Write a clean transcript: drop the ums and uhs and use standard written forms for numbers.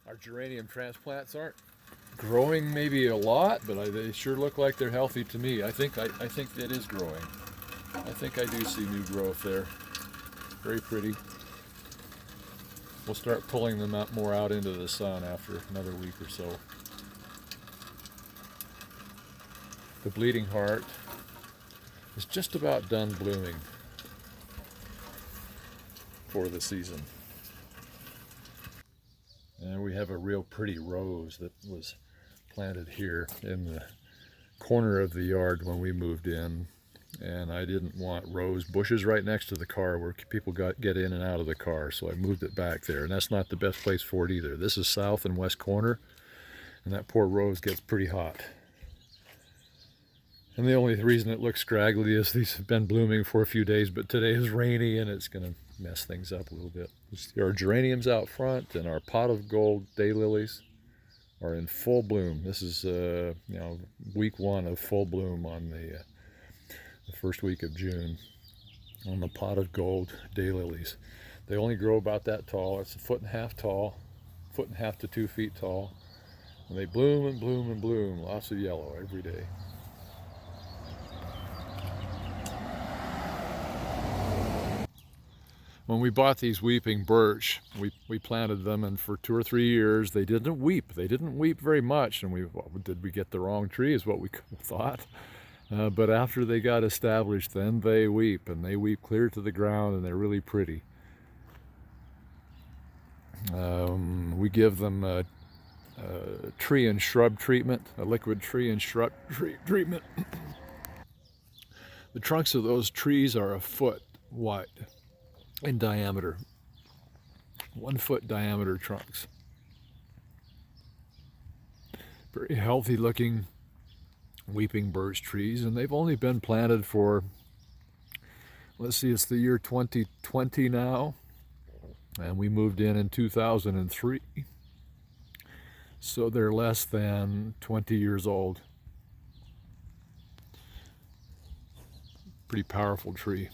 Our geranium transplants aren't growing maybe a lot, but they sure look like they're healthy to me. I think it is growing. I think I do see new growth there. Very pretty. We'll start pulling them out more out into the sun after another week or so. The bleeding heart is just about done blooming for the season. And we have a real pretty rose that was planted here in the corner of the yard when we moved in. And I didn't want rose bushes right next to the car where people get in and out of the car, so I moved it back there. And that's not the best place for it either. This is south and west corner, and that poor rose gets pretty hot. And the only reason it looks scraggly is these have been blooming for a few days, but today is rainy and it's going to mess things up a little bit. Our geraniums out front and our pot of gold daylilies are in full bloom. This is week one of full bloom on the first week of June on the pot of gold daylilies. They only grow about that tall. It's 1.5 feet tall, 1.5 to 2 feet tall. And they bloom and bloom and bloom. Lots of yellow every day. When we bought these weeping birch, we planted them, and for 2 or 3 years they didn't weep. They didn't weep very much, and did we get the wrong tree is what we thought. But after they got established, then they weep, and they weep clear to the ground, and they're really pretty. We give them a tree and shrub treatment, a liquid tree and shrub treatment. The trunks of those trees are 1 foot wide in diameter, 1 foot diameter trunks. Very healthy looking weeping birch trees, and they've only been planted for, let's see, it's the year 2020 now, and we moved in 2003, so they're less than 20 years old. Pretty powerful tree.